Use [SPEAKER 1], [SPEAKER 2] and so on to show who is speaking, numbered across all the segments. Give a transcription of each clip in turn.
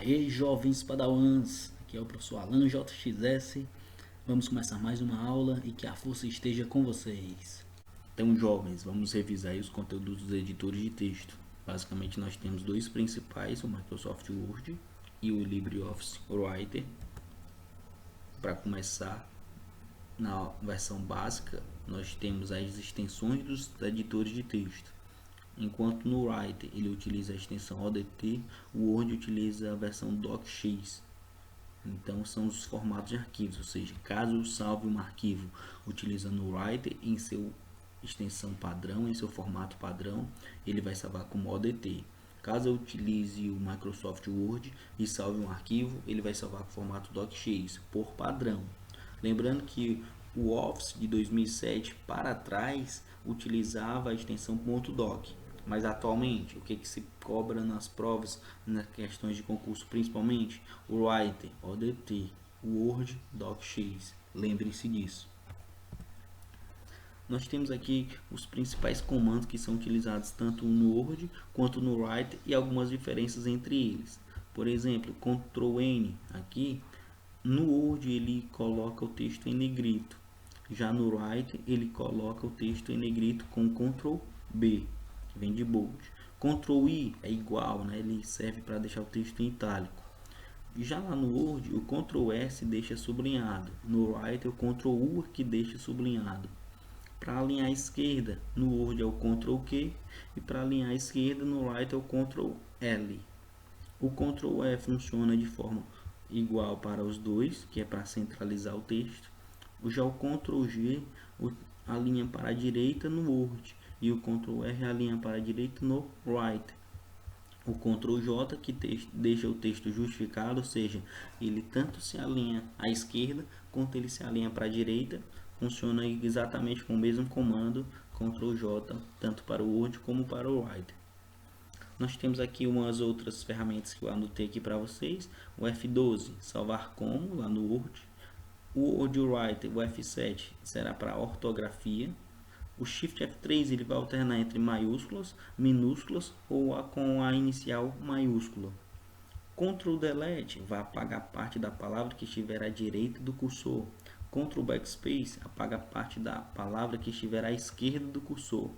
[SPEAKER 1] Aê, jovens padawans, aqui é o professor Alan JXS. Vamos começar mais uma aula e que a força esteja com vocês. Então, jovens, vamos revisar aí os conteúdos dos editores de texto. Basicamente, nós temos dois principais, o Microsoft Word e o LibreOffice Writer. Para começar, na versão básica, nós temos as extensões dos editores de texto. Enquanto no Writer ele utiliza a extensão ODT, o Word utiliza a versão DocX. Então são os formatos de arquivos, ou seja, caso eu salve um arquivo utilizando o Writer em seu extensão padrão, em seu formato padrão, ele vai salvar como ODT. Caso eu utilize o Microsoft Word e salve um arquivo, ele vai salvar com formato DocX, por padrão. Lembrando que o Office de 2007 para trás utilizava a extensão .doc, mas atualmente o que se cobra nas provas, nas questões de concurso principalmente, o Writer, ODT, o Word, DocX, lembrem-se disso. Nós temos aqui os principais comandos que são utilizados tanto no Word quanto no Writer e algumas diferenças entre eles. Por exemplo, Ctrl N aqui, no Word ele coloca o texto em negrito, já no Writer ele coloca o texto em negrito com Ctrl B, que vem de bold. Ctrl I é igual, né? Ele serve para deixar o texto em itálico. Já lá no Word, o Ctrl S deixa sublinhado, no Writer o Ctrl U que deixa sublinhado. Para alinhar a esquerda, no Word é o Ctrl Q e para alinhar a esquerda no Writer é o Ctrl L. O Ctrl E funciona de forma igual para os dois, que é para centralizar o texto. Já o Ctrl G alinha para a direita no Word e o Ctrl R alinha para a direita no Writer. O Ctrl J que deixa o texto justificado, ou seja, ele tanto se alinha à esquerda quanto ele se alinha para a direita. Funciona exatamente com o mesmo comando Ctrl J, tanto para o Word como para o Writer. Nós temos aqui umas outras ferramentas que eu anotei aqui para vocês. O F12, salvar como, lá no Word. O Word Writer, o F7, será para ortografia. O Shift F3 ele vai alternar entre maiúsculas, minúsculas ou com a inicial maiúscula. Ctrl Delete vai apagar parte da palavra que estiver à direita do cursor. Ctrl Backspace apaga parte da palavra que estiver à esquerda do cursor.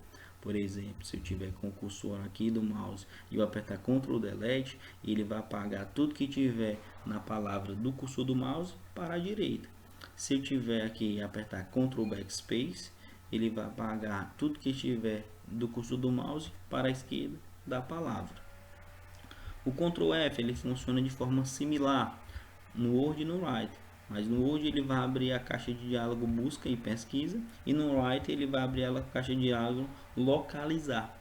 [SPEAKER 1] Por exemplo, se eu tiver com o cursor aqui do mouse e eu apertar Ctrl Delete, ele vai apagar tudo que tiver na palavra do cursor do mouse para a direita. Se eu tiver aqui e apertar Ctrl Backspace, ele vai apagar tudo que estiver do cursor do mouse para a esquerda da palavra. O Ctrl F ele funciona de forma similar no Word e no Writer, mas no Word ele vai abrir a caixa de diálogo busca e pesquisa e no Writer ele vai abrir a caixa de diálogo localizar.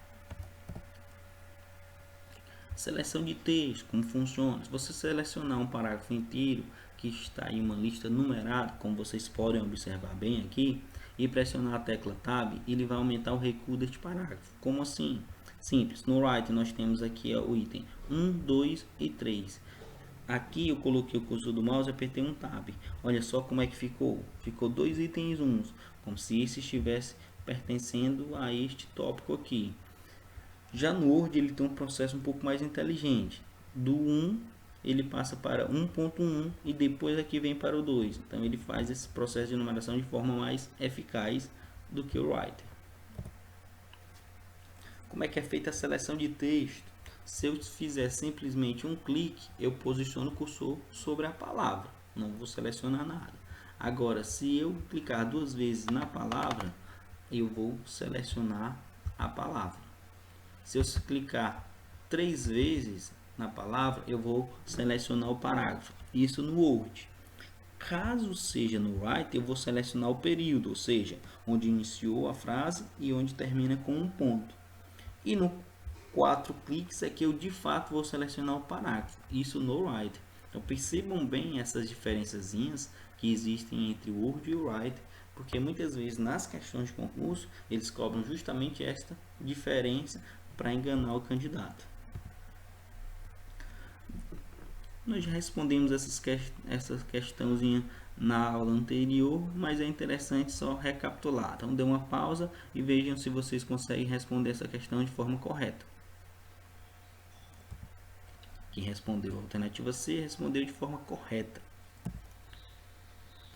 [SPEAKER 1] Seleção de texto, como funciona? Se você selecionar um parágrafo inteiro que está em uma lista numerada, como vocês podem observar bem aqui, e pressionar a tecla Tab, ele vai aumentar o recuo deste parágrafo. Como assim? Simples. No Writer nós temos aqui o item 1, 2 e 3. Aqui eu coloquei o cursor do mouse e apertei um Tab. Olha só como é que ficou. Ficou dois itens 1, como se esse estivesse pertencendo a este tópico aqui. Já no Word ele tem um processo um pouco mais inteligente. Do 1 ele passa para 1.1 e depois aqui vem para o 2. Então ele faz esse processo de numeração de forma mais eficaz do que o Writer. Como é que é feita a seleção de texto? Se eu fizer simplesmente um clique, eu posiciono o cursor sobre a palavra. Não vou selecionar nada. Agora, se eu clicar duas vezes na palavra, eu vou selecionar a palavra. Se eu clicar 3 vezes na palavra, eu vou selecionar o parágrafo. Isso no Word. Caso seja no Writer, eu vou selecionar o período, ou seja, onde iniciou a frase e onde termina com um ponto. E no 4 cliques é que eu de fato vou selecionar o parágrafo. Isso no Writer. Então percebam bem essas diferençazinhas que existem entre o Word e o Writer, porque muitas vezes nas questões de concurso eles cobram justamente esta diferença para enganar o candidato. Nós já respondemos essa questãozinha na aula anterior, mas é interessante só recapitular. Então dê uma pausa e vejam se vocês conseguem responder essa questão de forma correta. Quem respondeu a alternativa C respondeu de forma correta.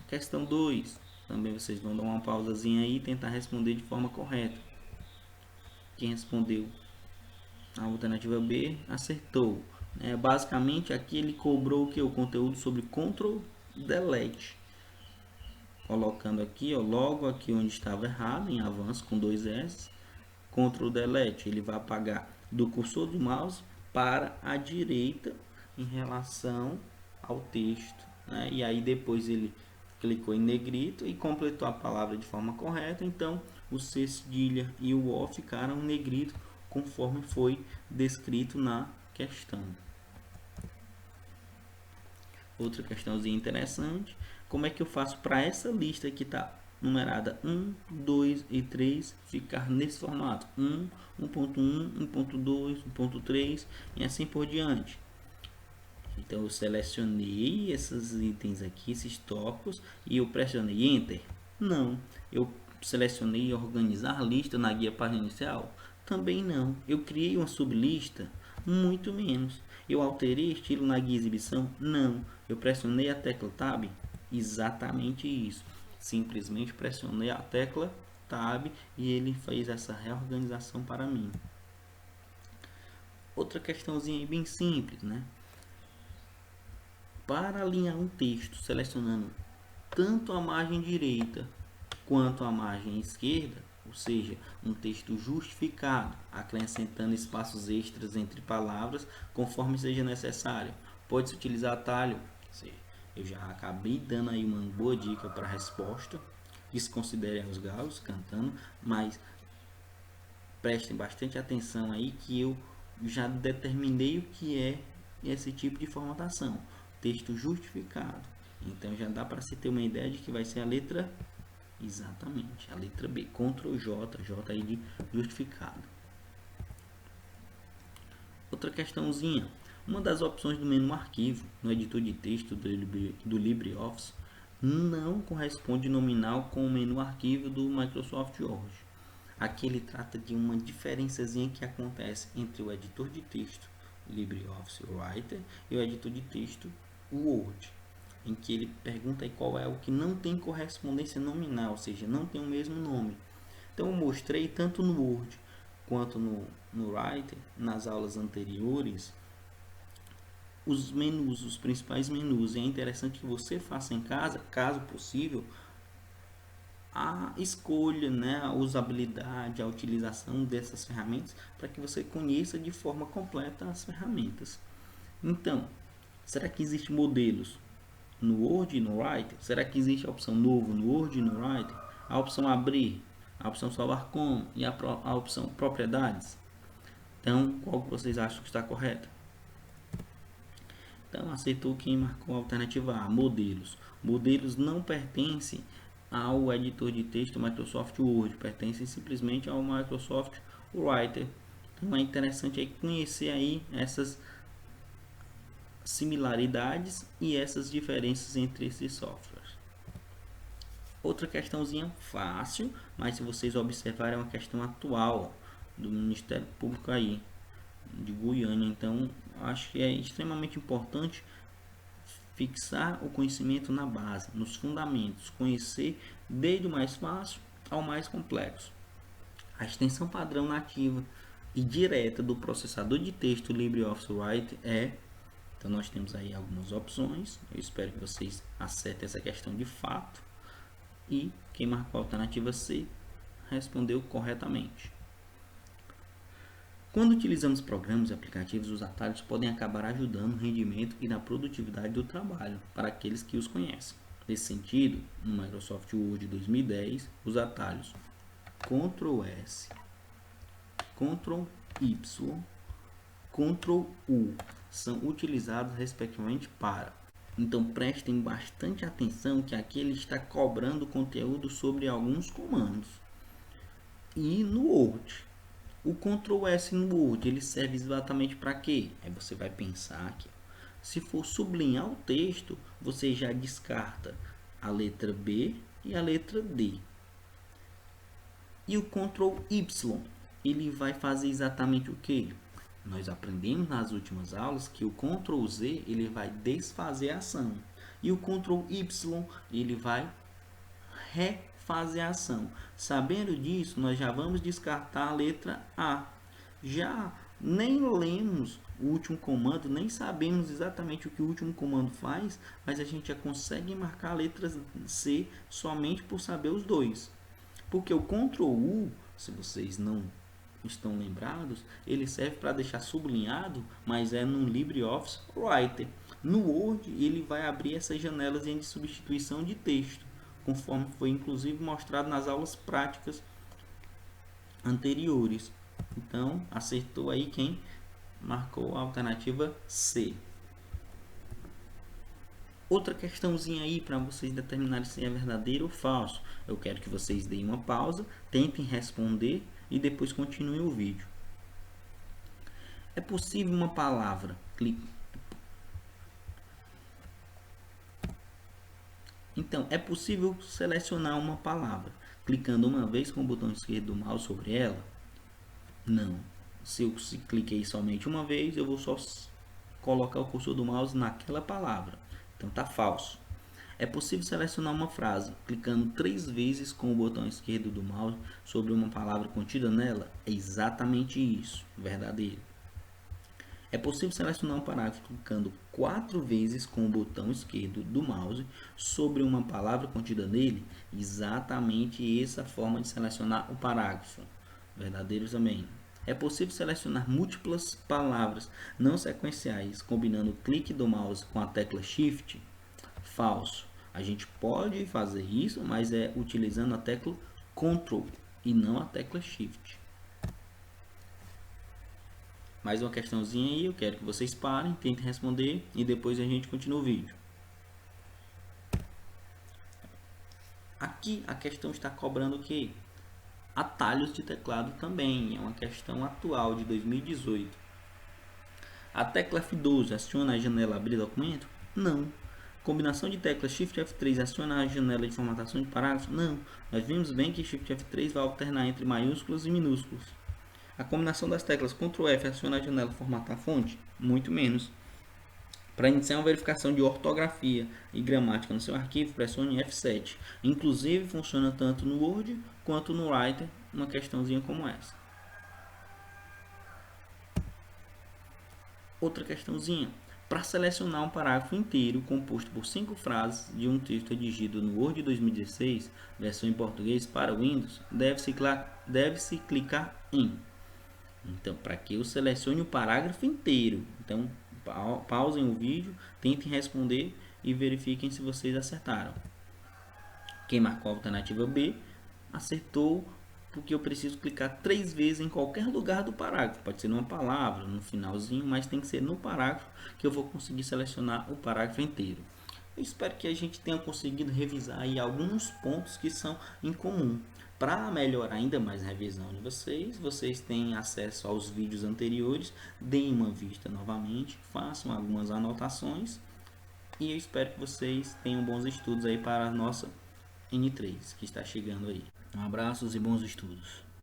[SPEAKER 1] Questão 2. Também vocês vão dar uma pausazinha aí e tentar responder de forma correta. Quem respondeu a alternativa B acertou. Basicamente aqui ele cobrou o que? O conteúdo sobre Ctrl Delete. Colocando aqui, ó, logo aqui onde estava errado, em avanço com 2 S, Ctrl Delete, ele vai apagar do cursor do mouse para a direita em relação ao texto, né? E aí depois ele clicou em negrito e completou a palavra de forma correta. Então o C cedilha e o O ficaram em negrito conforme foi descrito na questão. Outra questãozinha interessante: como é que eu faço para essa lista que está numerada 1, 2 e 3 ficar nesse formato? 1, 1.1, 1.2, 1.3 e assim por diante. Então eu selecionei esses itens aqui, esses tópicos, e eu pressionei Enter? Não. Eu selecionei organizar lista na guia página inicial? Também não. Eu criei uma sublista? Muito menos. Eu alterei estilo na guia exibição? Não. Eu pressionei a tecla Tab? Exatamente isso. Simplesmente pressionei a tecla Tab e ele fez essa reorganização para mim. Outra questãozinha bem simples, né? Para alinhar um texto, selecionando tanto a margem direita quanto a margem esquerda, ou seja, um texto justificado, acrescentando espaços extras entre palavras conforme seja necessário. Pode-se utilizar atalho. Eu já acabei dando aí uma boa dica para a resposta. Desconsiderem os galos cantando, mas prestem bastante atenção aí que eu já determinei o que é esse tipo de formatação. Texto justificado. Então já dá para se ter uma ideia de que vai ser a letra, exatamente, a letra B. Ctrl J, J aí de justificado. Outra questãozinha: uma das opções do menu arquivo no editor de texto do LibreOffice não corresponde nominal com o menu arquivo do Microsoft Word. Aqui ele trata de uma diferençazinha que acontece entre o editor de texto LibreOffice Writer e o editor de texto Word, em que ele pergunta aí qual é o que não tem correspondência nominal, ou seja, não tem o mesmo nome. Então eu mostrei tanto no Word quanto no Writer, nas aulas anteriores, os menus, os principais menus. E é interessante que você faça em casa, caso possível, a escolha, né, a usabilidade, a utilização dessas ferramentas para que você conheça de forma completa as ferramentas. Então, será que existem modelos no Word e no Writer? Será que existe a opção novo no Word e no Writer? A opção abrir, a opção salvar como e a opção propriedades? Então, qual que vocês acham que está correta? Então, aceitou quem marcou a alternativa A, modelos. Modelos não pertencem ao editor de texto Microsoft Word, pertencem simplesmente ao Microsoft Writer. Então, é interessante aí conhecer aí essas similaridades e essas diferenças entre esses softwares. Outra questãozinha fácil, mas se vocês observarem é uma questão atual do Ministério Público aí de Goiânia. Então acho que é extremamente importante fixar o conhecimento na base, nos fundamentos, conhecer desde o mais fácil ao mais complexo. A extensão padrão nativa e direta do processador de texto LibreOffice Writer é... Então nós temos aí algumas opções. Eu espero que vocês acertem essa questão de fato. E quem marcou a alternativa C respondeu corretamente. Quando utilizamos programas e aplicativos, os atalhos podem acabar ajudando no rendimento e na produtividade do trabalho para aqueles que os conhecem. Nesse sentido, no Microsoft Word 2010, os atalhos Ctrl S, Ctrl Y, Ctrl U são utilizados respectivamente para. Então prestem bastante atenção que aqui ele está cobrando conteúdo sobre alguns comandos. E no Word, o Ctrl S no Word, ele serve exatamente para quê? Aí você vai pensar aqui. Se for sublinhar o texto, você já descarta a letra B e a letra D. E o Ctrl Y, ele vai fazer exatamente o quê? Nós aprendemos nas últimas aulas que o Ctrl Z ele vai desfazer a ação e o Ctrl Y ele vai refazer a ação. Sabendo disso, nós já vamos descartar a letra A. Já nem lemos o último comando, nem sabemos exatamente o que o último comando faz, mas a gente já consegue marcar a letra C somente por saber os dois. Porque o Ctrl U, se vocês não estão lembrados, ele serve para deixar sublinhado, mas é no LibreOffice Writer. No Word, ele vai abrir essas janelas de substituição de texto, conforme foi inclusive mostrado nas aulas práticas anteriores. Então, acertou aí quem marcou a alternativa C. Outra questãozinha aí para vocês determinarem se é verdadeiro ou falso. Eu quero que vocês deem uma pausa, tentem responder e depois continuem o vídeo. É possível uma palavra Então, é possível selecionar uma palavra clicando uma vez com o botão esquerdo do mouse sobre ela? Não. Se eu cliquei somente uma vez, eu vou só colocar o cursor do mouse naquela palavra. Então tá falso. É possível selecionar uma frase clicando 3 vezes com o botão esquerdo do mouse sobre uma palavra contida nela? É exatamente isso, verdadeiro. É possível selecionar um parágrafo clicando 4 vezes com o botão esquerdo do mouse sobre uma palavra contida nele? Exatamente essa forma de selecionar o parágrafo. Verdadeiro também. É possível selecionar múltiplas palavras não sequenciais combinando o clique do mouse com a tecla Shift? Falso. A gente pode fazer isso, mas é utilizando a tecla Ctrl e não a tecla Shift. Mais uma questãozinha aí, eu quero que vocês parem, tentem responder e depois a gente continua o vídeo. Aqui a questão está cobrando o quê? Atalhos de teclado também, é uma questão atual de 2018. A tecla F12 aciona a janela abrir documento? Não. Combinação de teclas Shift F3 aciona a janela de formatação de parágrafo? Não. Nós vimos bem que Shift F3 vai alternar entre maiúsculos e minúsculos. A combinação das teclas Ctrl F aciona a janela formatar fonte? Muito menos. Para iniciar uma verificação de ortografia e gramática no seu arquivo, pressione F7. Inclusive, funciona tanto no Word quanto no Writer, uma questãozinha como essa. Outra questãozinha. Para selecionar um parágrafo inteiro composto por 5 frases de um texto redigido no Word 2016, versão em português para Windows, deve-se clicar em. Então, para que eu selecione o parágrafo inteiro. Então, pausem o vídeo, tentem responder e verifiquem se vocês acertaram. Quem marcou a alternativa B, acertou, porque eu preciso clicar 3 vezes em qualquer lugar do parágrafo. Pode ser numa palavra, no finalzinho, mas tem que ser no parágrafo que eu vou conseguir selecionar o parágrafo inteiro. Eu espero que a gente tenha conseguido revisar aí alguns pontos que são em comum. Para melhorar ainda mais a revisão de vocês têm acesso aos vídeos anteriores, deem uma vista novamente, façam algumas anotações e eu espero que vocês tenham bons estudos aí para a nossa N3 que está chegando aí. Um abraço e bons estudos.